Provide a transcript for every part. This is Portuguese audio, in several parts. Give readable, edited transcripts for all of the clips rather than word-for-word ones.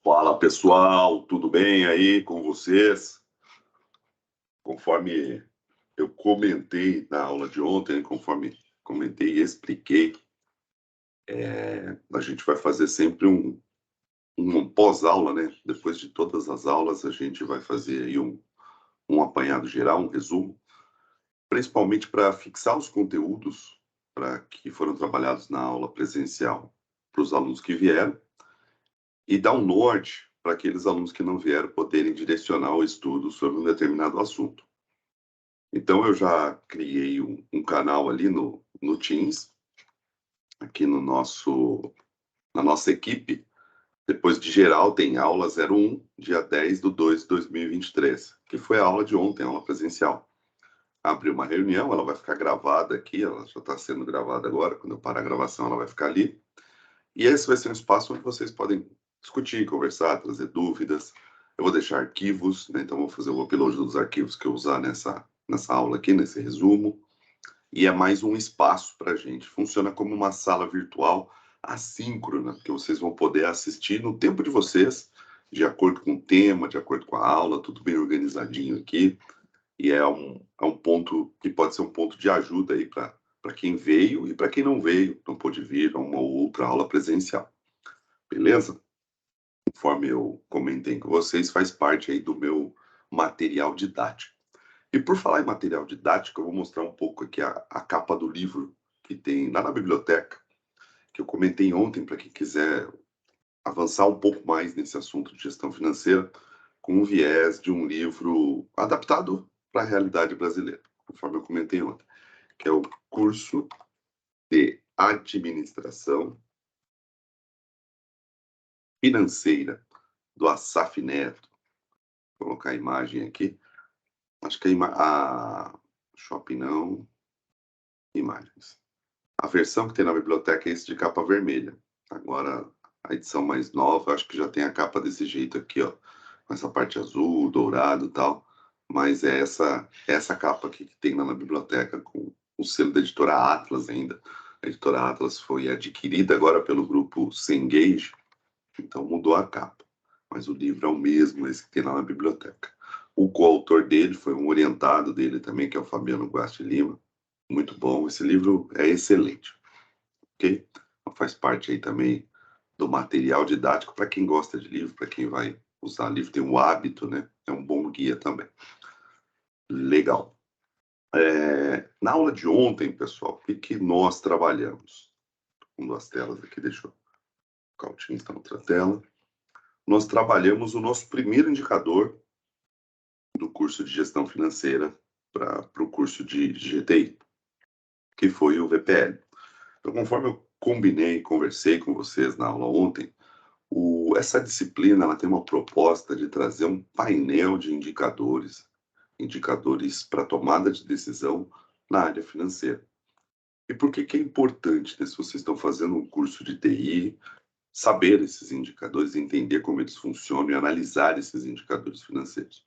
Fala pessoal, tudo bem aí com vocês? Conforme eu comentei na aula de ontem, conforme comentei e expliquei, a gente vai fazer sempre um pós-aula, né? Depois de todas as aulas, a gente vai fazer aí um apanhado geral, um resumo, principalmente para fixar os conteúdos para que foram trabalhados na aula presencial para os alunos que vieram e dar um norte para aqueles alunos que não vieram poderem direcionar o estudo sobre um determinado assunto. Então, eu já criei um canal ali no Teams, aqui no na nossa equipe. Depois de geral, tem aula 01, dia 10/2/2023, que foi a aula de ontem, a aula presencial. Abri uma reunião, ela vai ficar gravada aqui, ela já está sendo gravada agora, quando eu parar a gravação ela vai ficar ali. E esse vai ser um espaço onde vocês podem discutir, conversar, trazer dúvidas. Eu vou deixar arquivos, né? Então vou fazer o upload dos arquivos que eu usar nessa aula aqui, nesse resumo. E é mais um espaço para a gente. Funciona como uma sala virtual assíncrona, que vocês vão poder assistir no tempo de vocês, de acordo com o tema, de acordo com a aula, tudo bem organizadinho aqui. E é um ponto que pode ser um ponto de ajuda aí para quem veio e para quem não veio, não pôde vir a uma ou outra aula presencial. Beleza? Conforme eu comentei com vocês, faz parte aí do meu material didático. E por falar em material didático, eu vou mostrar um pouco aqui a capa do livro que tem lá na biblioteca, que eu comentei ontem para quem quiser avançar um pouco mais nesse assunto de gestão financeira, com o viés de um livro adaptado para a realidade brasileira, conforme eu comentei ontem, que é o curso de Administração Financeira do Assaf Neto. Vou colocar a imagem aqui. Acho que a Shopping não, imagens. A versão que tem na biblioteca é esse de capa vermelha. Agora, a edição mais nova, acho que já tem a capa desse jeito aqui, ó. Com essa parte azul, dourado e tal. Mas é essa capa aqui que tem lá na biblioteca, com o selo da editora Atlas ainda. A editora Atlas foi adquirida agora pelo grupo Cengage, então mudou a capa. Mas o livro é o mesmo, esse que tem lá na biblioteca. O coautor dele foi um orientado dele também, que é o Fabiano Guasti Lima. Muito bom, esse livro é excelente, ok? Faz parte aí também do material didático para quem gosta de livro, para quem vai usar livro, tem um hábito, né? É um bom guia também. Legal. Na aula de ontem, pessoal, o que nós trabalhamos? Com duas telas aqui, deixa eu colocar o Teams na outra tela. Nós trabalhamos o nosso primeiro indicador do curso de gestão financeira para o curso de GTI, que foi o VPL. Então, conforme eu combinei, conversei com vocês na aula ontem, essa disciplina ela tem uma proposta de trazer um painel de indicadores para tomada de decisão na área financeira. E por que é importante, né, se vocês estão fazendo um curso de TI, saber esses indicadores, entender como eles funcionam e analisar esses indicadores financeiros?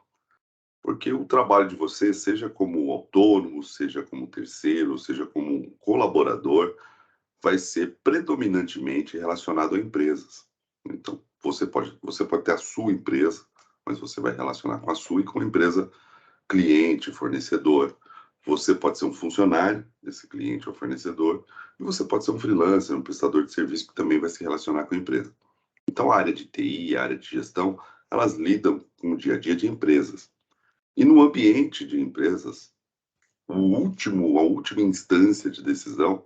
Porque o trabalho de vocês, seja como autônomo, seja como terceiro, seja como um colaborador, vai ser predominantemente relacionado a empresas. Então, você pode ter a sua empresa, mas você vai relacionar com a sua e com a empresa cliente, fornecedor. Você pode ser um funcionário desse cliente ou fornecedor, e você pode ser um freelancer, um prestador de serviço que também vai se relacionar com a empresa. Então, a área de TI, a área de gestão, elas lidam com o dia a dia de empresas. E no ambiente de empresas, a última instância de decisão,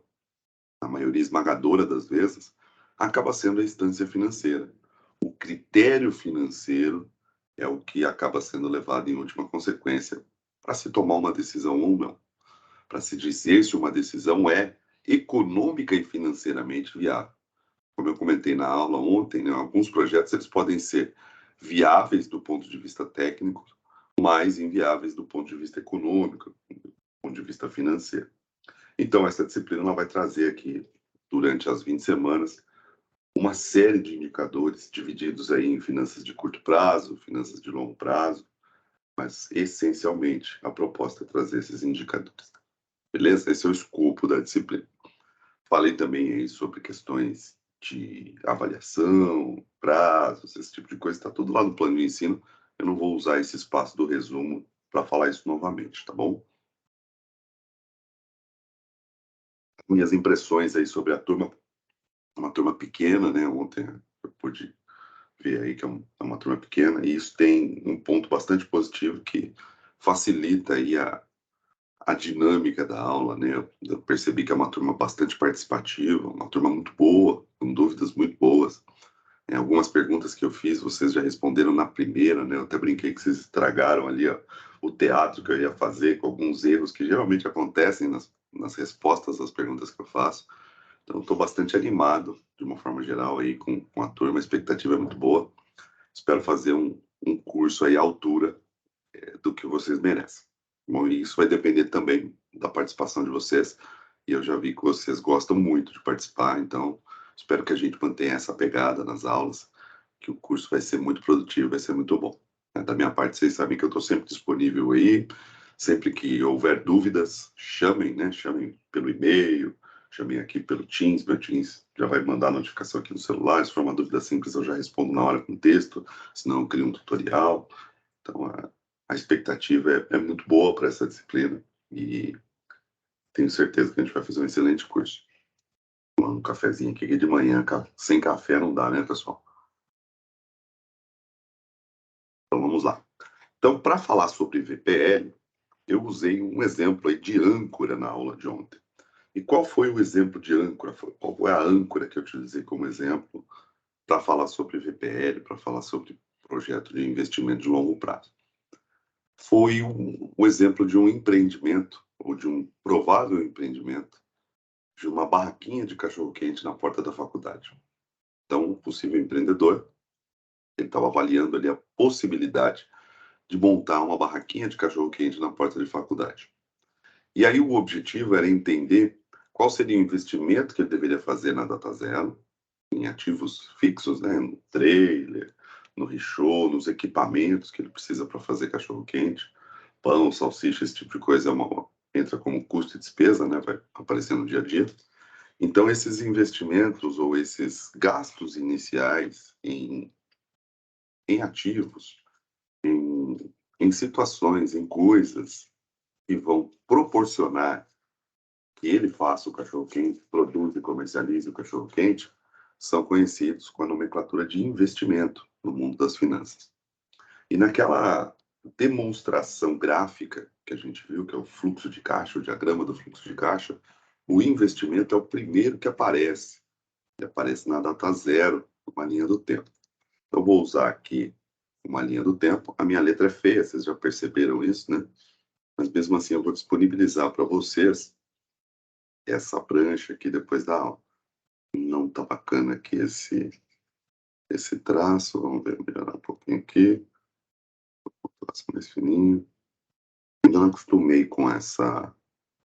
a maioria esmagadora das vezes, acaba sendo a instância financeira. O critério financeiro é o que acaba sendo levado em última consequência para se tomar uma decisão ou não, para se dizer se uma decisão é econômica e financeiramente viável. Como eu comentei na aula ontem, né, alguns projetos eles podem ser viáveis do ponto de vista técnico, mas inviáveis do ponto de vista econômico, do ponto de vista financeiro. Então, essa disciplina ela vai trazer aqui, durante as 20 semanas, uma série de indicadores divididos aí em finanças de curto prazo, finanças de longo prazo, mas, essencialmente, a proposta é trazer esses indicadores. Beleza? Esse é o escopo da disciplina. Falei também aí sobre questões de avaliação, prazos, esse tipo de coisa, está tudo lá no plano de ensino. Eu não vou usar esse espaço do resumo para falar isso novamente, tá bom? Minhas impressões aí sobre a turma, uma turma pequena, né? Ontem eu pude ver aí que é uma turma pequena, e isso tem um ponto bastante positivo que facilita aí a dinâmica da aula, né? Eu percebi que é uma turma bastante participativa, uma turma muito boa, com dúvidas muito boas. Algumas perguntas que eu fiz, vocês já responderam na primeira, né? Eu até brinquei que vocês estragaram ali ó, o teatro que eu ia fazer, com alguns erros que geralmente acontecem nas respostas às perguntas que eu faço. Então, estou bastante animado, de uma forma geral, aí com a turma. A expectativa é muito boa. Espero fazer um curso aí à altura do que vocês merecem. Bom, e isso vai depender também da participação de vocês. E eu já vi que vocês gostam muito de participar, então espero que a gente mantenha essa pegada nas aulas, que o curso vai ser muito produtivo, vai ser muito bom. Da minha parte, vocês sabem que eu estou sempre disponível aí. Sempre que houver dúvidas, chamem, né? Chamem pelo e-mail, chamem aqui pelo Teams. Meu Teams já vai mandar a notificação aqui no celular. Se for uma dúvida simples, eu já respondo na hora com texto. Senão, eu crio um tutorial. Então, a expectativa é muito boa para essa disciplina e tenho certeza que a gente vai fazer um excelente curso. Tomando um cafezinho aqui de manhã, sem café não dá, né, pessoal? Então, vamos lá. Então, para falar sobre VPL, eu usei um exemplo aí de âncora na aula de ontem. E qual foi o exemplo de âncora? Qual foi a âncora que eu utilizei como exemplo para falar sobre VPL, para falar sobre projeto de investimento de longo prazo? Foi um exemplo de um empreendimento, ou de um provável empreendimento, de uma barraquinha de cachorro-quente na porta da faculdade. Então, um possível empreendedor, ele estava avaliando ali a possibilidade de montar uma barraquinha de cachorro-quente na porta de faculdade. E aí o objetivo era entender qual seria o investimento que ele deveria fazer na Data Zero, em ativos fixos, né, no trailer, no richô, nos equipamentos que ele precisa para fazer cachorro-quente, pão, salsicha, esse tipo de coisa entra como custo e despesa, né, vai aparecer no dia a dia. Então, esses investimentos ou esses gastos iniciais em ativos, em situações, em coisas que vão proporcionar que ele faça o cachorro-quente, produza e comercialize o cachorro-quente, são conhecidos com a nomenclatura de investimento no mundo das finanças. E naquela demonstração gráfica que a gente viu, que é o fluxo de caixa, o diagrama do fluxo de caixa, o investimento é o primeiro que aparece. Ele aparece na data zero, uma linha do tempo. Então, eu vou usar aqui uma linha do tempo. A minha letra é feia, vocês já perceberam isso, né? Mas mesmo assim, eu vou disponibilizar para vocês essa prancha aqui depois da aula. Não tá bacana aqui esse traço. Vamos ver, melhorar um pouquinho aqui. O traço mais fininho. Ainda não acostumei com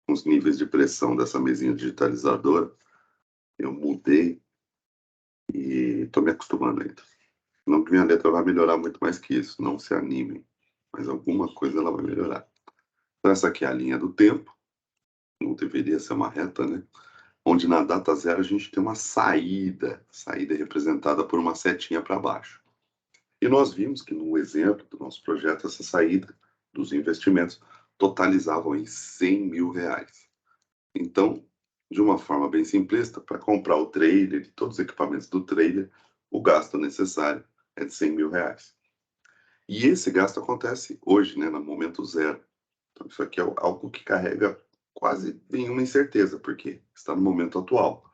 os níveis de pressão dessa mesinha digitalizadora. Eu mudei e estou me acostumando ainda. Não que minha letra vai melhorar muito mais que isso, não se animem. Mas alguma coisa ela vai melhorar. Então, essa aqui é a linha do tempo. Não deveria ser uma reta, né? Onde na data zero a gente tem uma saída. Saída representada por uma setinha para baixo. E nós vimos que no exemplo do nosso projeto, essa saída dos investimentos totalizavam em 100 mil reais. Então, de uma forma bem simplista, para comprar o trailer e todos os equipamentos do trailer, o gasto necessário é de 100 mil reais. E esse gasto acontece hoje, né, no momento zero. Então, isso aqui é algo que carrega quase nenhuma incerteza, porque está no momento atual.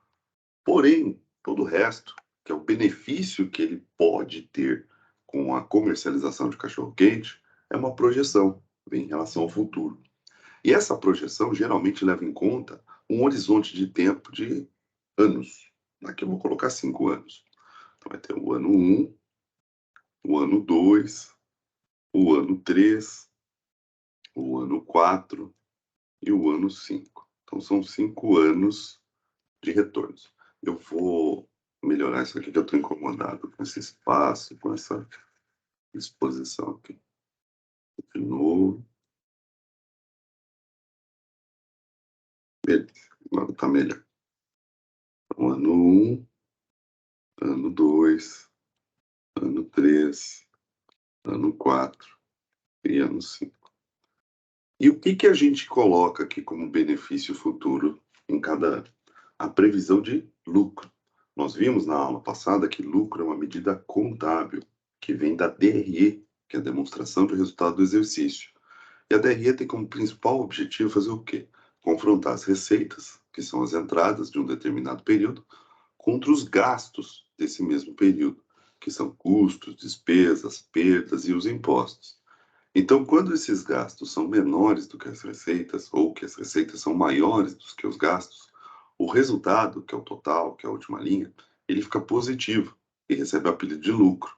Porém, todo o resto, que é o benefício que ele pode ter com a comercialização de cachorro-quente, é uma projeção em relação ao futuro. E essa projeção geralmente leva em conta um horizonte de tempo de anos. Aqui eu vou colocar 5 anos. Então vai ter o ano 1, o ano 2, o ano 3, o ano 4 e o ano 5. Então são 5 anos de retornos. Eu vou melhorar isso aqui que eu estou incomodado com esse espaço, com essa exposição aqui. De novo. Beleza. Agora está melhor. Então, ano 1, ano 2, ano 3, ano 4 e ano 5. E o que a gente coloca aqui como benefício futuro em cada ano? A previsão de lucro. Nós vimos na aula passada que lucro é uma medida contábil que vem da DRE, que é a demonstração de resultado do exercício. E a DRE tem como principal objetivo fazer o quê? Confrontar as receitas, que são as entradas de um determinado período, contra os gastos desse mesmo período, que são custos, despesas, perdas e os impostos. Então, quando esses gastos são menores do que as receitas, ou que as receitas são maiores do que os gastos, o resultado, que é o total, que é a última linha, ele fica positivo e recebe o apelido de lucro.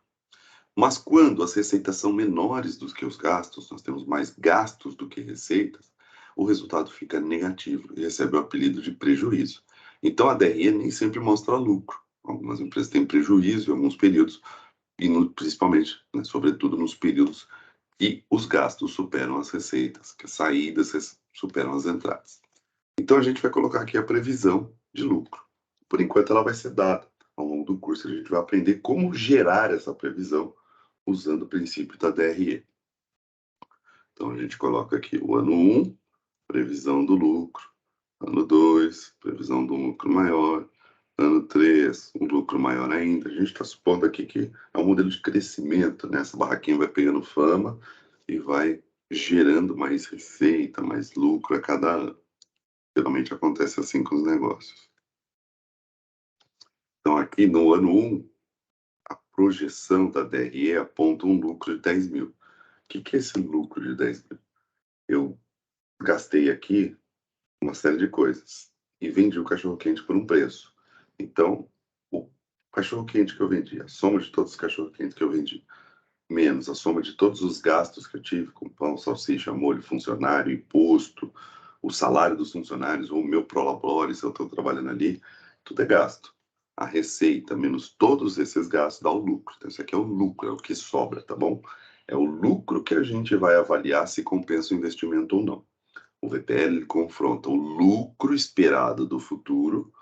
Mas quando as receitas são menores do que os gastos, nós temos mais gastos do que receitas, o resultado fica negativo e recebe o apelido de prejuízo. Então a DRE nem sempre mostra lucro. Algumas empresas têm prejuízo em alguns períodos, e principalmente, né, sobretudo nos períodos que os gastos superam as receitas, que as saídas superam as entradas. Então a gente vai colocar aqui a previsão de lucro. Por enquanto ela vai ser dada. Ao longo do curso a gente vai aprender como gerar essa previsão usando o princípio da DRE. Então a gente coloca aqui o ano 1, previsão do lucro. Ano 2, previsão do lucro maior. Ano 3, um lucro maior ainda. A gente está supondo aqui que é um modelo de crescimento, né? Essa barraquinha vai pegando fama e vai gerando mais receita, mais lucro a cada ano. Geralmente acontece assim com os negócios. Então aqui no ano 1, a projeção da DRE aponta um lucro de 10 mil. O que é esse lucro de 10 mil? Eu gastei aqui uma série de coisas e vendi o cachorro-quente por um preço. Então, o cachorro-quente que eu vendi, a soma de todos os cachorro-quentes que eu vendi, menos a soma de todos os gastos que eu tive com pão, salsicha, molho, funcionário, imposto, o salário dos funcionários, ou o meu prolabore, se eu estou trabalhando ali, tudo é gasto. A receita menos todos esses gastos dá o lucro. Então, isso aqui é o lucro, é o que sobra, tá bom? É o lucro que a gente vai avaliar se compensa o investimento ou não. O VPL confronta o lucro esperado do futuro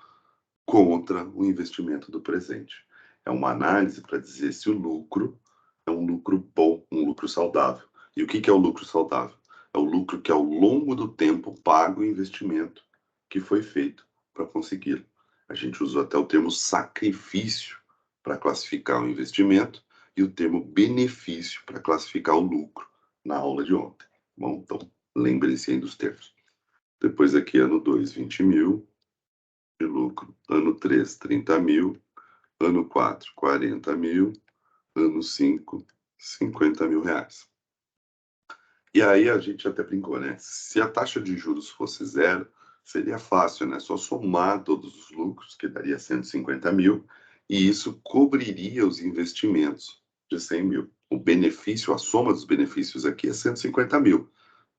contra o investimento do presente. É uma análise para dizer se o lucro é um lucro bom, um lucro saudável. E o que é o lucro saudável? É o lucro que ao longo do tempo paga o investimento que foi feito para consegui-lo. A gente usou até o termo sacrifício para classificar o investimento e o termo benefício para classificar o lucro na aula de ontem. Bom, então lembrem-se aí dos termos. Depois aqui, ano 2, 20 mil de lucro. Ano 3, 30 mil. Ano 4, 40 mil. Ano 5, 50 mil reais. E aí a gente até brincou, né? Se a taxa de juros fosse zero, seria fácil, né? Só somar todos os lucros, que daria 150 mil, e isso cobriria os investimentos de 100 mil. O benefício, a soma dos benefícios aqui é 150 mil.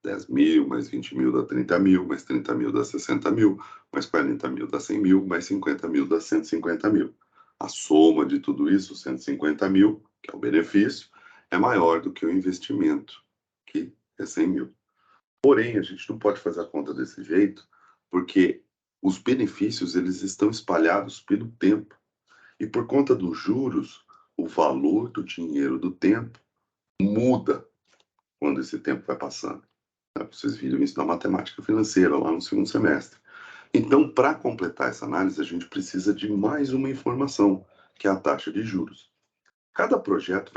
10 mil, mais 20 mil dá 30 mil, mais 30 mil dá 60 mil, mais 40 mil dá 100 mil, mais 50 mil dá 150 mil. A soma de tudo isso, 150 mil, que é o benefício, é maior do que o investimento, que é 100 mil. Porém, a gente não pode fazer a conta desse jeito, porque os benefícios eles estão espalhados pelo tempo. E por conta dos juros, o valor do dinheiro do tempo muda quando esse tempo vai passando. Vocês viram isso na matemática financeira, lá no segundo semestre. Então, para completar essa análise, a gente precisa de mais uma informação, que é a taxa de juros. Cada projeto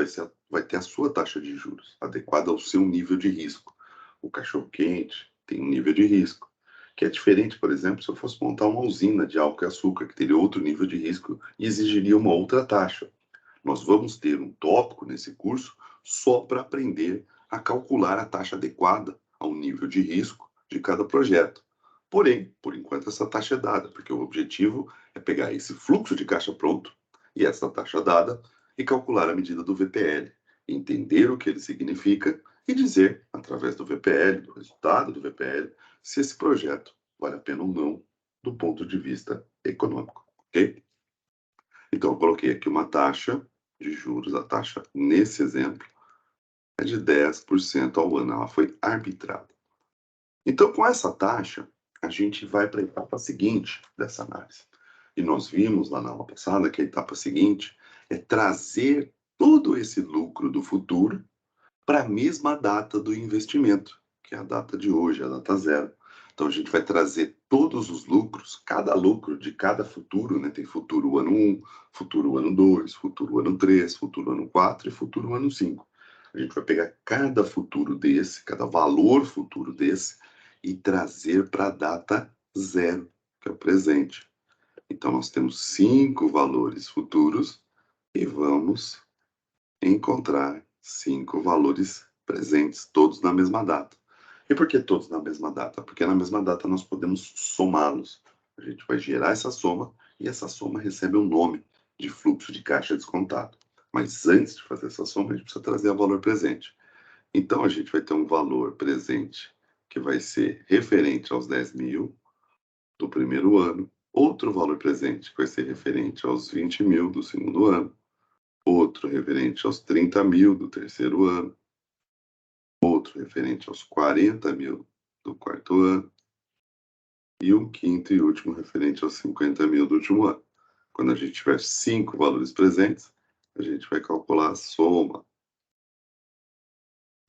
vai ter a sua taxa de juros, adequada ao seu nível de risco. O cachorro-quente tem um nível de risco, que é diferente, por exemplo, se eu fosse montar uma usina de álcool e açúcar, que teria outro nível de risco e exigiria uma outra taxa. Nós vamos ter um tópico nesse curso só para aprender a calcular a taxa adequada ao nível de risco de cada projeto. Porém, por enquanto, essa taxa é dada, porque o objetivo é pegar esse fluxo de caixa pronto e essa taxa dada e calcular a medida do VPL, entender o que ele significa e dizer, através do VPL, do resultado do VPL, se esse projeto vale a pena ou não do ponto de vista econômico, ok? Então, eu coloquei aqui uma taxa de juros, a taxa nesse exemplo é de 10% ao ano, ela foi arbitrada. Então, com essa taxa, a gente vai para a etapa seguinte dessa análise, E nós vimos lá na aula passada que a etapa seguinte é trazer todo esse lucro do futuro para a mesma data do investimento, que é a data de hoje, a data zero. Então a gente vai trazer todos os lucros, cada lucro de cada futuro, né? Tem futuro ano 1, futuro ano 2, futuro ano 3, futuro ano 4 e futuro ano 5. A gente vai pegar cada futuro desse, cada valor futuro desse, e trazer para a data zero, que é o presente. Então nós temos 5 valores futuros e vamos encontrar 5 valores presentes, todos na mesma data. E por que todos na mesma data? Porque na mesma data nós podemos somá-los. A gente vai gerar essa soma e essa soma recebe um nome de fluxo de caixa descontado. Mas antes de fazer essa soma, a gente precisa trazer o valor presente. Então a gente vai ter um valor presente que vai ser referente aos 10.000 do primeiro ano, outro valor presente que vai ser referente aos 20.000 do segundo ano, outro referente aos 30.000 do terceiro ano, outro referente aos 40.000 do quarto ano, e um quinto e último referente aos 50.000 do último ano. Quando a gente tiver 5 valores presentes, a gente vai calcular a soma.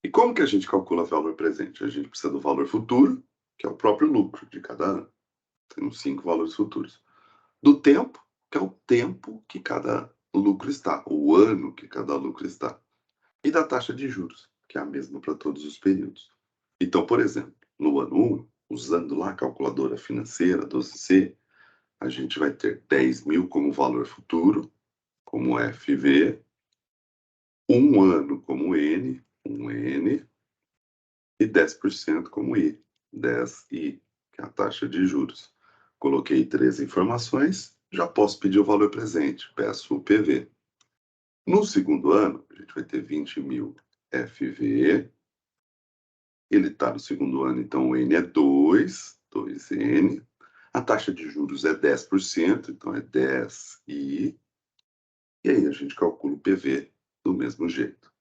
E como que a gente calcula o valor presente? A gente precisa do valor futuro, que é o próprio lucro de cada ano. Temos 5 valores futuros. Do tempo, que é o tempo que cada lucro está, o ano que cada lucro está. E da taxa de juros, que é a mesma para todos os períodos. Então, por exemplo, no ano 1, usando lá a calculadora financeira 12C, a gente vai ter 10.000 como valor futuro, como FV, um ano como N, um N, e 10% como I, 10I, que é a taxa de juros. Coloquei 3 informações, já posso pedir o valor presente, peço o PV. No segundo ano, a gente vai ter 20.000 FV, ele está no segundo ano, então o N é 2, 2N. A taxa de juros é 10%, então é 10I. E aí a gente calcula o PV do mesmo jeito.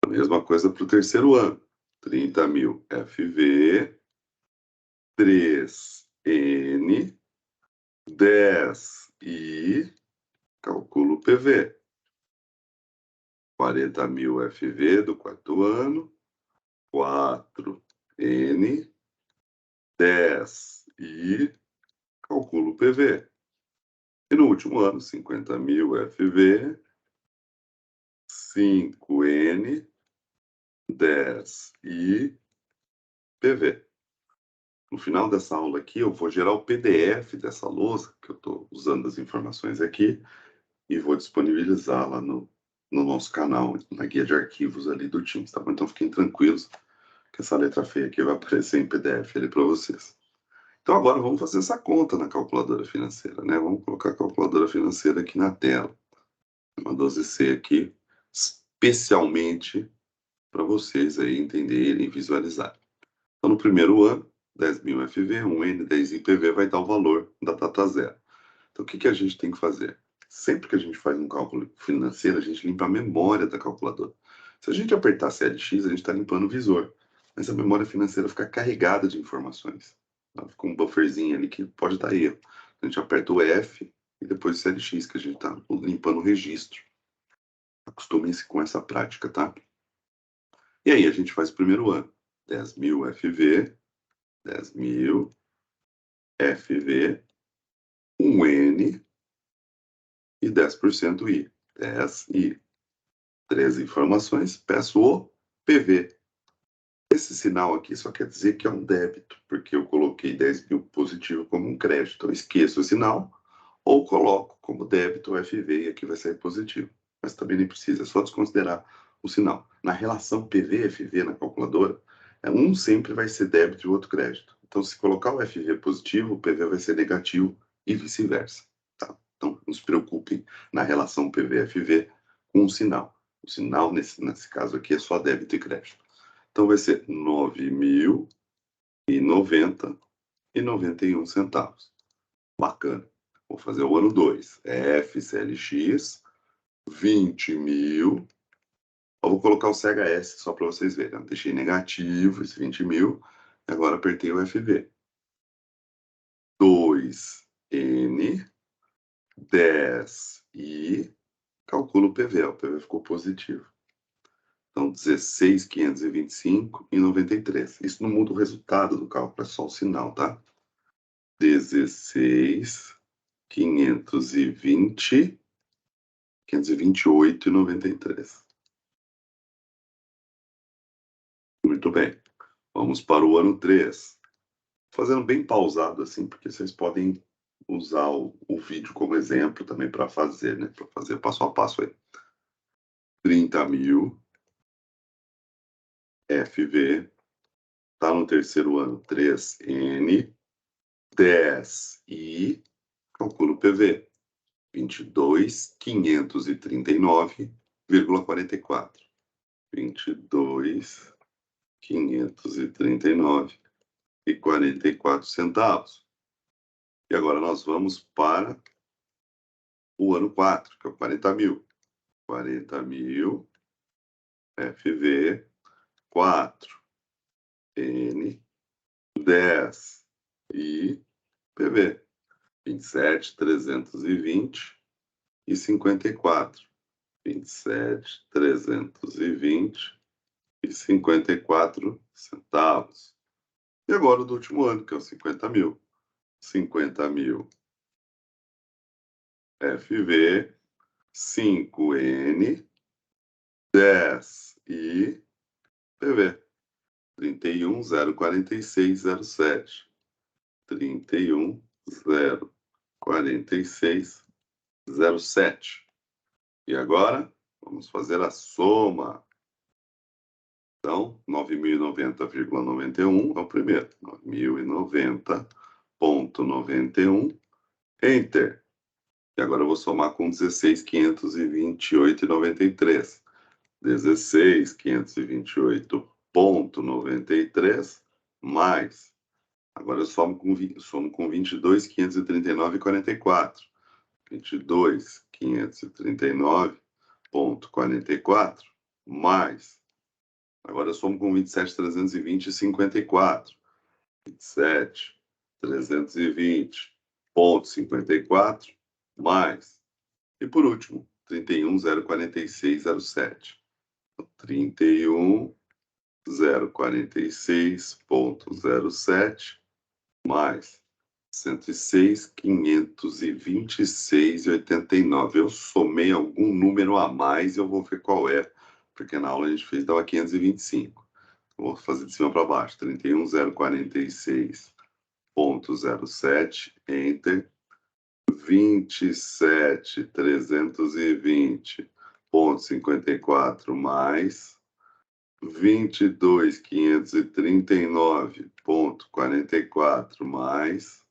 A mesma coisa para o terceiro ano. 30.000 FV, 3N, 10I, calculo o PV. 40.000 FV do quarto ano, 4N, 10I, calculo o PV. E no último ano, 50.000 FV, 5N, 10I, PV. No final dessa aula aqui, eu vou gerar o PDF dessa lousa, que eu estou usando as informações aqui, e vou disponibilizar lá no nosso canal, na guia de arquivos ali do Teams, tá bom? Então fiquem tranquilos que essa letra feia aqui vai aparecer em PDF ali para vocês. Então agora vamos fazer essa conta na calculadora financeira, né? Vamos colocar a calculadora financeira aqui na tela. Uma 12C aqui, especialmente para vocês aí entenderem e visualizarem. Então, no primeiro ano, 10.000 FV, 1N, 10 IPV vai dar o valor da data zero. Então, o que a gente tem que fazer? Sempre que a gente faz um cálculo financeiro, a gente limpa a memória da calculadora. Se a gente apertar CLX, a gente está limpando o visor. Mas a memória financeira fica carregada de informações. Ela fica um bufferzinho ali que pode dar erro. A gente aperta o F e depois o CLX, que a gente está limpando o registro. Acostumem-se com essa prática, tá? E aí a gente faz o primeiro ano. 10.000 FV, 10.000 FV, 1N e 10% I. 10I. 13 informações, peço o PV. Esse sinal aqui só quer dizer que é um débito, porque eu coloquei 10.000 positivo como um crédito. Então, esqueço o sinal ou coloco como débito o FV e aqui vai sair positivo. Mas também nem precisa, é só desconsiderar o sinal. Na relação PV-FV na calculadora, um sempre vai ser débito e o outro crédito. Então, se colocar o FV positivo, o PV vai ser negativo e vice-versa. Tá? Então, não se preocupem na relação PV-FV com o sinal. O sinal, nesse caso aqui, é só débito e crédito. Então, vai ser 9.090,91 centavos. Bacana. Vou fazer o ano 2. FCLX, 20.000. Eu vou colocar o CHS só para vocês verem. Eu deixei negativo esse 20.000. Agora apertei o FV. 2N, 10I, calculo o PV. O PV ficou positivo. Então, 16.525 e 93. Isso não muda o resultado do cálculo, é só o sinal, tá? 16.520, 528 e 93. Muito bem. Vamos para o ano 3. Fazendo bem pausado assim, porque vocês podem usar o vídeo como exemplo também para fazer, né? Para fazer passo a passo aí. 30.000 FV, tá no terceiro ano, 3N, 10I, calculo o PV, 22.539,44. 22.539,44 centavos. E agora nós vamos para o ano 4, que é o 40.000. 40.000 FV, 4, N, 10 e PV, 27.320 e 54. 27.320 e 54 centavos. E agora o do último ano, que é o 50.000. 50.000 FV, 5N, 10 e PV. 31.046,07. 31.046,07. E agora, vamos fazer a soma. Então, 9.090,91 é o primeiro. 9.090,91. Enter. E agora eu vou somar com 16.528,93. 16.528,93 mais. Agora eu somo com 22.539,44. 22.539,44 mais. Agora eu somo com 27.320,54. 27.320,54 mais. E por último, 31.046,07. 31.046,07 mais 106.526,89. Eu somei algum número a mais e eu vou ver qual é, porque na aula a gente fez, dava 525. Vou fazer de cima para baixo. 31.046,07, enter. 27.320,54 mais 22.539,44 mais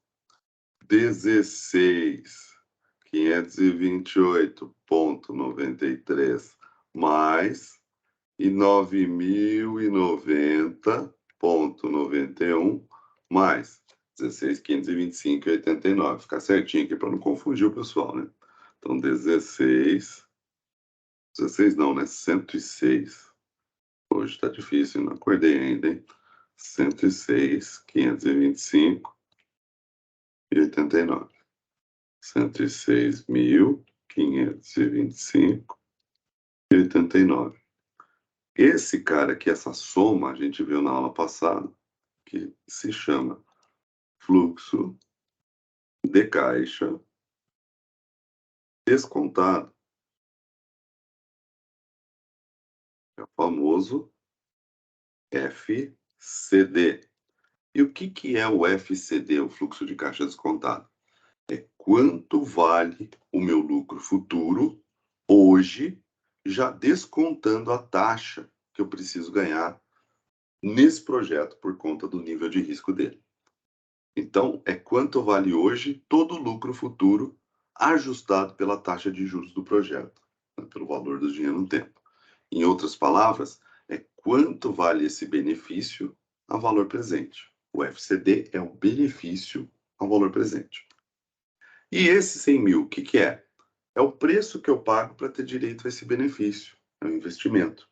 16.528,93 mais e 9.090,91 mais 16.525,89. Ficar certinho aqui para não confundir o pessoal, né? Então, 16 não, né? 106. Hoje está difícil, não acordei ainda, hein? 106.525,89. 106.525,89. Esse cara aqui, essa soma, a gente viu na aula passada, que se chama fluxo de caixa descontado. É o famoso FCD. E o que é o FCD, o fluxo de caixa descontado? É quanto vale o meu lucro futuro hoje, já descontando a taxa que eu preciso ganhar nesse projeto por conta do nível de risco dele. Então, é quanto vale hoje todo o lucro futuro ajustado pela taxa de juros do projeto, né, pelo valor do dinheiro no tempo. Em outras palavras, é quanto vale esse benefício a valor presente. O FCD é o benefício ao valor presente. E esse 100 mil, o que é? É o preço que eu pago para ter direito a esse benefício, é um investimento.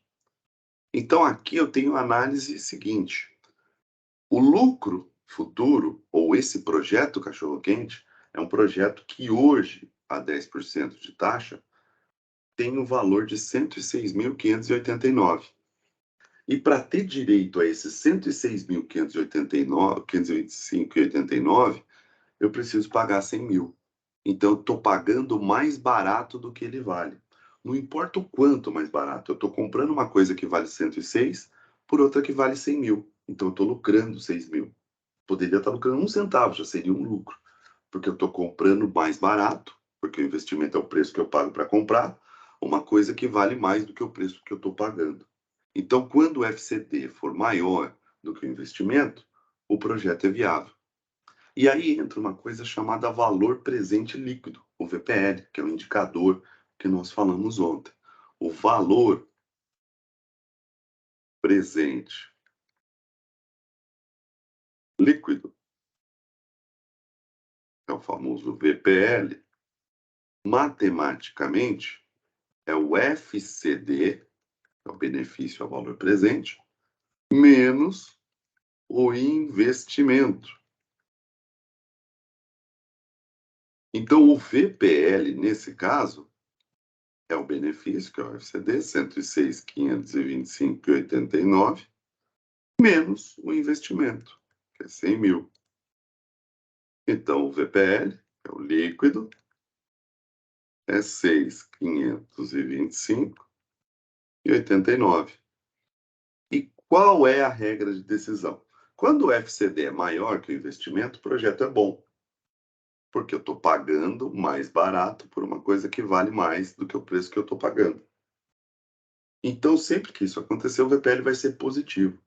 Então, aqui eu tenho a análise seguinte. O lucro futuro, ou esse projeto cachorro-quente, é um projeto que hoje, a 10% de taxa, tem o valor de 106.589. E para ter direito a esses 106.589, 525,89, eu preciso pagar 100 mil. Então, eu estou pagando mais barato do que ele vale. Não importa o quanto mais barato, eu estou comprando uma coisa que vale 106 por outra que vale 100 mil. Então, eu estou lucrando 6 mil. Poderia estar lucrando um centavo, já seria um lucro. Porque eu estou comprando mais barato, porque o investimento é o preço que eu pago para comprar, uma coisa que vale mais do que o preço que eu estou pagando. Então, quando o FCD for maior do que o investimento, o projeto é viável. E aí entra uma coisa chamada valor presente líquido, o VPL, que é o indicador que nós falamos ontem. O valor presente líquido, é o famoso VPL, matematicamente é o FCD, é o benefício ao valor presente, menos o investimento. Então, o VPL, nesse caso, é o benefício, que é o FCD, 106.525,89, menos o investimento, que é 100 mil. Então, o VPL, que é o líquido, é 6.525,89. E qual é a regra de decisão? Quando o FCD é maior que o investimento, o projeto é bom, porque eu estou pagando mais barato por uma coisa que vale mais do que o preço que eu estou pagando. Então, sempre que isso acontecer, o VPL vai ser positivo.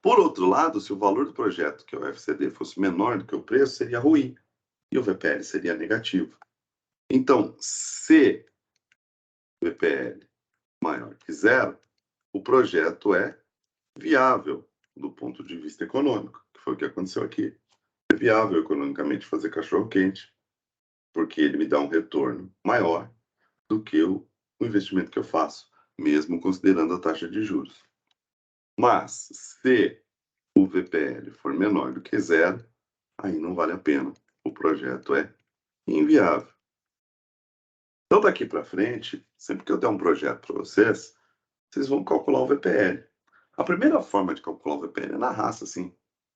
Por outro lado, se o valor do projeto, que é o FCD, fosse menor do que o preço, seria ruim, e o VPL seria negativo. Então, se VPL maior que zero, o projeto é viável do ponto de vista econômico, que foi o que aconteceu aqui. É viável economicamente fazer cachorro-quente, porque ele me dá um retorno maior do que o investimento que eu faço, mesmo considerando a taxa de juros. Mas, se o VPL for menor do que zero, aí não vale a pena. O projeto é inviável. Então, daqui para frente, sempre que eu der um projeto para vocês, vocês vão calcular o VPL. A primeira forma de calcular o VPL é na raça, assim.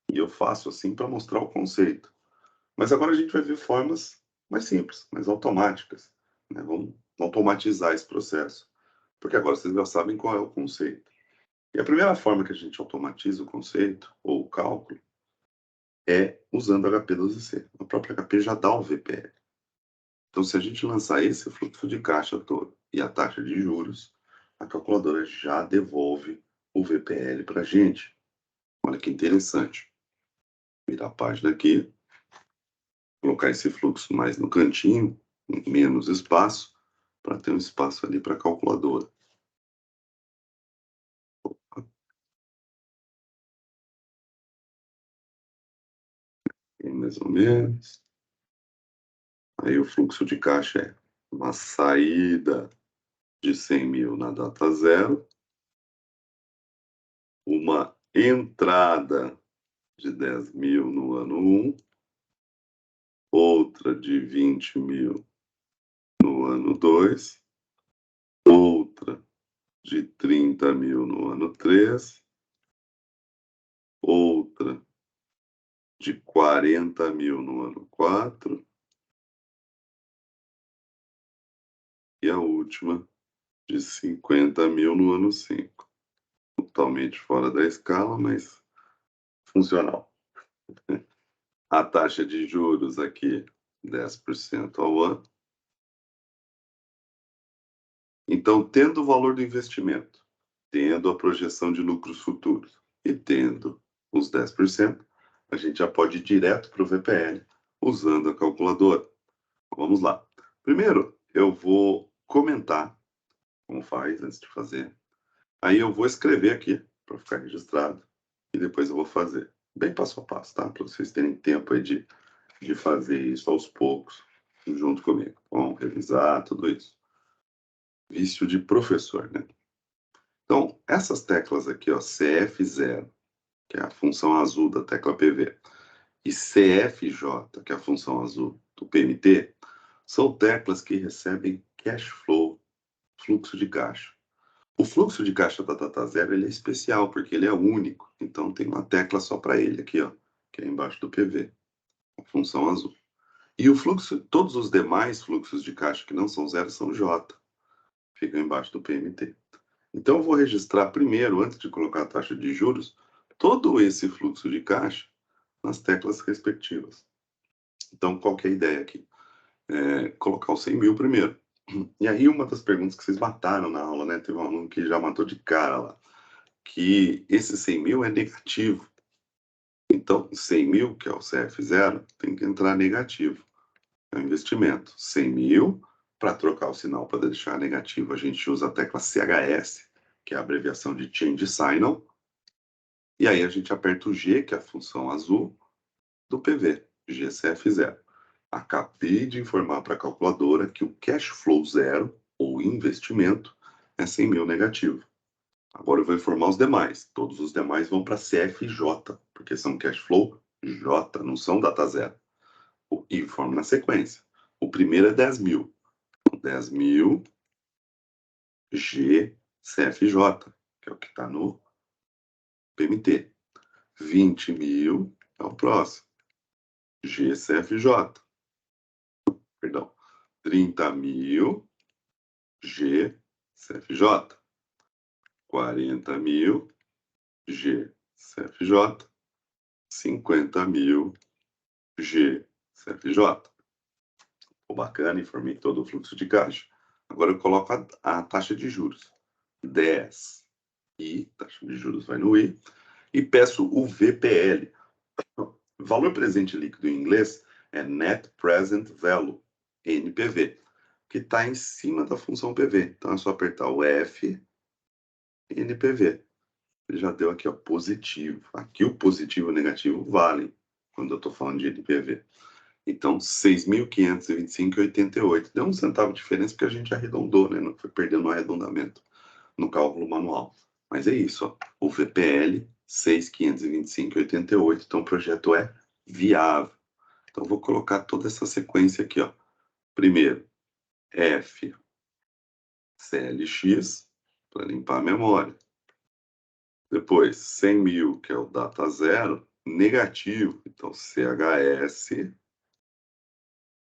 E eu faço assim para mostrar o conceito. Mas agora a gente vai ver formas mais simples, mais automáticas. Né? Vamos automatizar esse processo. Porque agora vocês já sabem qual é o conceito. E a primeira forma que a gente automatiza o conceito, ou o cálculo, é usando HP12C. A própria HP já dá o VPL. Então, se a gente lançar esse fluxo de caixa todo e a taxa de juros, a calculadora já devolve o VPL para a gente. Olha que interessante. Virar a página aqui, colocar esse fluxo mais no cantinho, menos espaço, para ter um espaço ali para a calculadora. E mais ou menos. Aí o fluxo de caixa é uma saída de 100 mil na data zero, uma entrada de 10 mil no ano 1, outra de 20 mil no ano 2, outra de 30 mil no ano 3, outra de 40 mil no ano 4 e a última de 50 mil no ano 5. Totalmente fora da escala, mas funcional. A taxa de juros aqui, 10% ao ano. Então, tendo o valor do investimento, tendo a projeção de lucros futuros e tendo os 10%, a gente já pode ir direto para o VPL usando a calculadora. Vamos lá. Primeiro, eu vou comentar como faz antes de fazer. Aí eu vou escrever aqui para ficar registrado e depois eu vou fazer. Bem passo a passo, tá? Para vocês terem tempo aí de fazer isso aos poucos junto comigo. Vamos revisar tudo isso. Vício de professor, né? Então, essas teclas aqui, ó, CF0, que é a função azul da tecla PV, e CFJ, que é a função azul do PMT, são teclas que recebem cash flow, fluxo de caixa. O fluxo de caixa da data zero ele é especial, porque ele é único. Então tem uma tecla só para ele aqui, ó, que é embaixo do PV, a função azul. E o fluxo, todos os demais fluxos de caixa que não são zero são J, ficam embaixo do PMT. Então eu vou registrar primeiro, antes de colocar a taxa de juros, todo esse fluxo de caixa nas teclas respectivas. Então qual que é a ideia aqui? Colocar os 100 mil primeiro. E aí uma das perguntas que vocês mataram na aula, né? Teve um aluno que já matou de cara lá, que esse 100 mil é negativo. Então, 100 mil, que é o CF0, tem que entrar negativo. É um investimento. 100 mil, para trocar o sinal para deixar negativo, a gente usa a tecla CHS, que é a abreviação de Change Signal. E aí a gente aperta o G, que é a função azul, do PV, GCF0. Acabei de informar para a calculadora que o cash flow zero, ou investimento, é 100 mil negativo. Agora eu vou informar os demais. Todos os demais vão para CFJ, porque são cash flow J, não são data zero. E informo na sequência. O primeiro é 10 mil. 10 mil G CFJ, que é o que está no PMT. 20 mil é o próximo. GCFJ. Perdão. 30 mil GCFJ. 40 mil GCFJ. 50 mil GCFJ. Ficou bacana, informei todo o fluxo de caixa. Agora eu coloco a taxa de juros. 10 I, taxa de juros vai no I, e peço o VPL. Valor presente líquido em inglês é Net Present Value, NPV, que está em cima da função PV. Então é só apertar o F, NPV. Ele já deu aqui, ó, positivo. Aqui o positivo e o negativo valem quando eu estou falando de NPV. Então, 6.525,88. Deu um centavo de diferença porque a gente arredondou, né? Não foi perdendo no arredondamento no cálculo manual. Mas é isso, ó. O VPL 6.525,88. Então, o projeto é viável. Então, vou colocar toda essa sequência aqui, ó. Primeiro, F, CLX, para limpar a memória. Depois, 100 mil, que é o data zero, negativo. Então, CHS,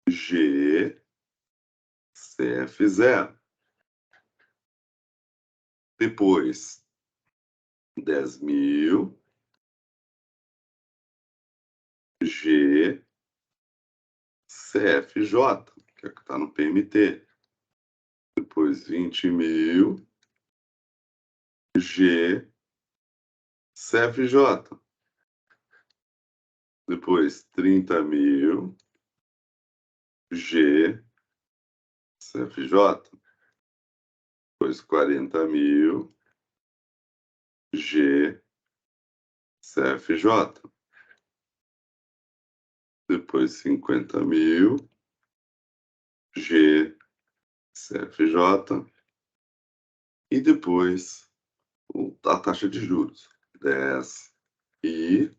G, CF0. Depois, 10 mil, G, CFJ, que é o que está no PMT. Depois, 20 mil, G, CFJ. Depois, 30 mil, G, CFJ. Depois, 40 mil, G, CFJ. Depois, 50 mil, G, CFJ. E depois, a taxa de juros. 10 I,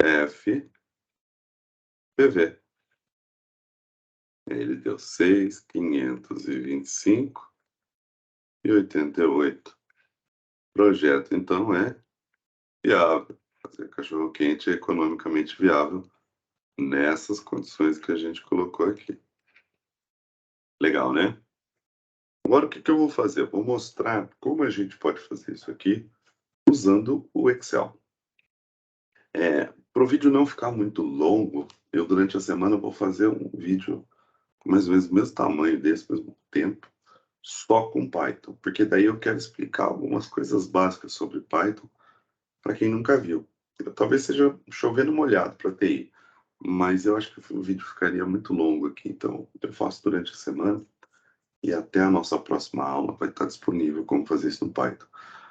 F, PV. Ele deu 6.525,88. O projeto, então, é viável. Fazer cachorro-quente é economicamente viável nessas condições que a gente colocou aqui. Legal, né? Agora, o que eu vou fazer? Eu vou mostrar como a gente pode fazer isso aqui usando o Excel. Para o vídeo não ficar muito longo, eu durante a semana vou fazer um vídeo com mais ou menos o mesmo tamanho desse, mesmo tempo, só com Python, porque daí eu quero explicar algumas coisas básicas sobre Python para quem nunca viu. Talvez seja chovendo molhado para TI, mas eu acho que o vídeo ficaria muito longo aqui, então eu faço durante a semana e até a nossa próxima aula vai estar disponível como fazer isso no Python.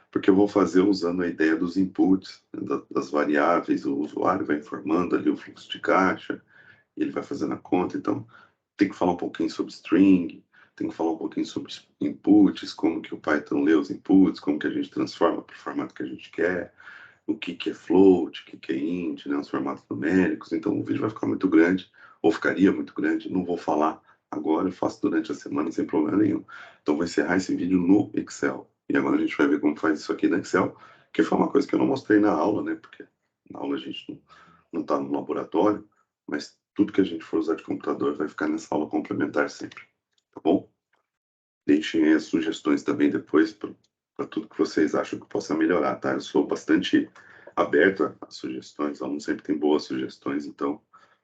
Porque eu vou fazer usando a ideia dos inputs, das variáveis, o usuário vai informando ali o fluxo de caixa, ele vai fazendo a conta, então tem que falar um pouquinho sobre string, tem que falar um pouquinho sobre inputs, como que o Python lê os inputs, como que a gente transforma para o formato que a gente quer, o que é float, o que é int, né, os formatos numéricos. Então o vídeo vai ficar muito grande, ou ficaria muito grande. Não vou falar agora, eu faço durante a semana sem problema nenhum. Então vou encerrar esse vídeo no Excel. E agora a gente vai ver como faz isso aqui no Excel, que foi uma coisa que eu não mostrei na aula, né? Porque na aula a gente não está no laboratório, mas tudo que a gente for usar de computador vai ficar nessa aula complementar sempre, tá bom? Deixem aí as sugestões também depois para tudo que vocês acham que possa melhorar, tá? Eu sou bastante aberto a sugestões, o aluno sempre tem boas sugestões, então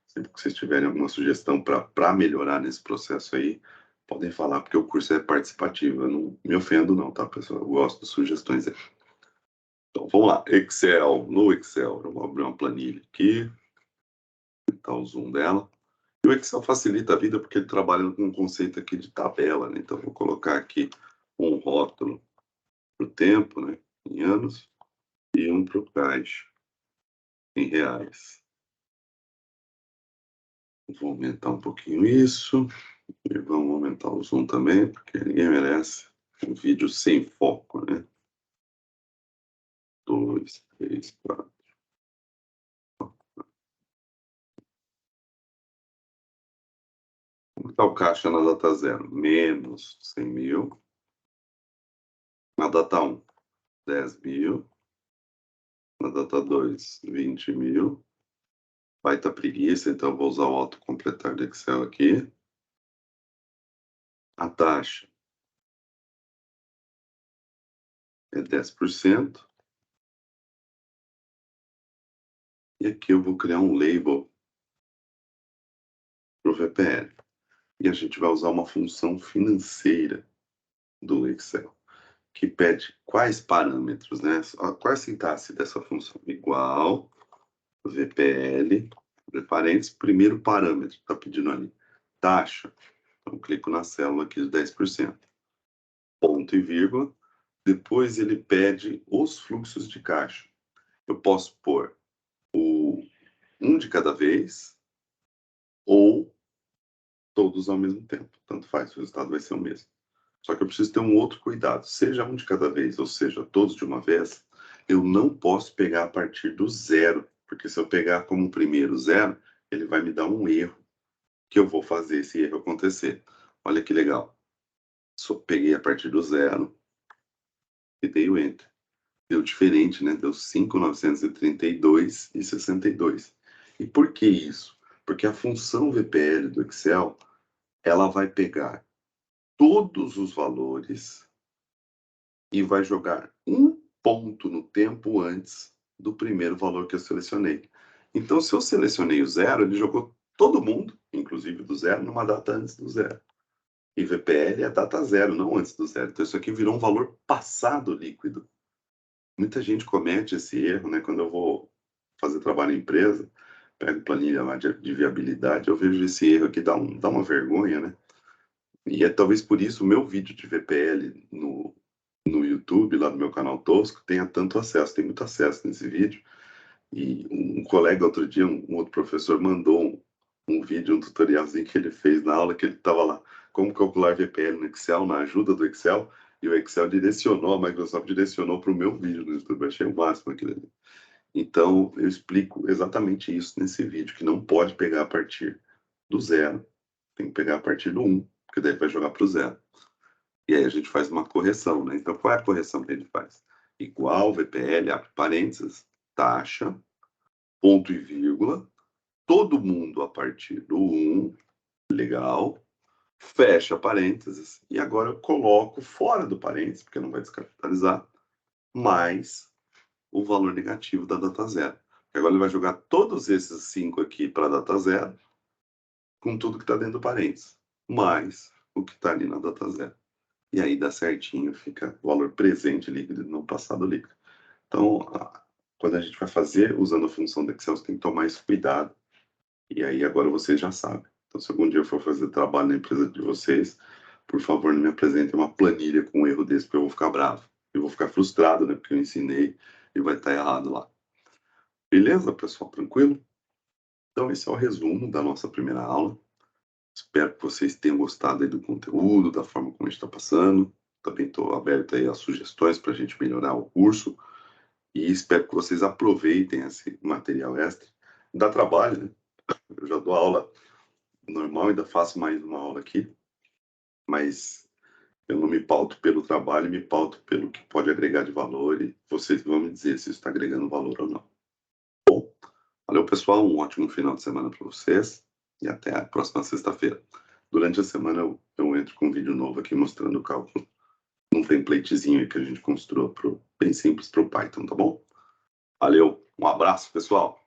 sempre que vocês tiverem alguma sugestão para melhorar nesse processo aí, podem falar, porque o curso é participativo. Eu não me ofendo não, tá, pessoal? Eu gosto de sugestões aí. Então, vamos lá. Excel. No Excel, eu vou abrir uma planilha aqui, aumentar o zoom dela. E o Excel facilita a vida porque ele trabalha com um conceito aqui de tabela, né? Então, eu vou colocar aqui um rótulo para o tempo, né? Em anos, e um para o caixa, em reais. Vou aumentar um pouquinho isso. E vamos aumentar o zoom também, porque ninguém merece um vídeo sem foco, né? 2, 3, 4. Como está o caixa na data 0? Menos 100 mil. Na data 1, 10 mil. Na data 2, 20 mil. Vai estar preguiça, então vou usar o autocompletar do Excel aqui. A taxa é 10%. E aqui eu vou criar um label para o VPL. E a gente vai usar uma função financeira do Excel, que pede quais parâmetros, né? Qual é a sintaxe dessa função? Igual VPL, entre parênteses, primeiro parâmetro, está pedindo ali, taxa. Então, clico na célula aqui de 10%. Ponto e vírgula. Depois ele pede os fluxos de caixa. Eu posso pôr um de cada vez ou todos ao mesmo tempo. Tanto faz, o resultado vai ser o mesmo. Só que eu preciso ter um outro cuidado. Seja um de cada vez, ou seja, todos de uma vez, eu não posso pegar a partir do zero, porque se eu pegar como primeiro zero, ele vai me dar um erro, que eu vou fazer esse erro acontecer. Olha que legal. Só peguei a partir do zero e dei o Enter. Deu diferente, né? Deu 5.932,62. E por que isso? Porque a função VPL do Excel, ela vai pegar todos os valores e vai jogar um ponto no tempo antes do primeiro valor que eu selecionei. Então, se eu selecionei o zero, ele jogou todo mundo, inclusive do zero, numa data antes do zero. E VPL é a data zero, não antes do zero. Então, isso aqui virou um valor passado líquido. Muita gente comete esse erro, né? Quando eu vou fazer trabalho em empresa, pego planilha lá de viabilidade, eu vejo esse erro aqui, dá uma vergonha, né? E é talvez por isso o meu vídeo de VPL no YouTube, lá no meu canal Tosco, tenha tanto acesso, tem muito acesso nesse vídeo. E um colega, outro dia, um outro professor, mandou um vídeo, um tutorialzinho que ele fez na aula, que ele estava lá, como calcular VPL no Excel, na ajuda do Excel, e o Excel direcionou, a Microsoft direcionou para o meu vídeo no YouTube. Eu achei o máximo aquilo ali. Então, eu explico exatamente isso nesse vídeo, que não pode pegar a partir do zero, tem que pegar a partir do 1, porque daí vai jogar para o zero. E aí a gente faz uma correção, né? Então, qual é a correção que a gente faz? Igual VPL, abre parênteses, taxa, ponto e vírgula, todo mundo a partir do 1, legal, fecha parênteses, e agora eu coloco fora do parênteses, porque não vai descapitalizar, mais o valor negativo da data zero. Agora ele vai jogar todos esses 5 aqui para a data zero, com tudo que está dentro do parênteses, mais o que está ali na data zero. E aí dá certinho, fica o valor presente líquido e não passado líquido. Então, quando a gente vai fazer usando a função do Excel, você tem que tomar esse cuidado. E aí agora vocês já sabem. Então, se algum dia eu for fazer trabalho na empresa de vocês, por favor, não me apresentem uma planilha com um erro desse, porque eu vou ficar bravo. Eu vou ficar frustrado, né? Porque eu ensinei e vai estar errado lá. Beleza, pessoal? Tranquilo? Então, esse é o resumo da nossa primeira aula. Espero que vocês tenham gostado aí do conteúdo, da forma como a gente está passando. Também estou aberto aí a sugestões para a gente melhorar o curso. E espero que vocês aproveitem esse material extra. Dá trabalho, né? Eu já dou aula normal, ainda faço mais uma aula aqui, mas eu não me pauto pelo trabalho, me pauto pelo que pode agregar de valor e vocês vão me dizer se isso está agregando valor ou não. Bom, valeu pessoal, um ótimo final de semana para vocês e até a próxima sexta-feira. Durante a semana eu entro com um vídeo novo aqui mostrando o cálculo, um templatezinho aí que a gente construiu bem simples para o Python, tá bom? Valeu, um abraço pessoal!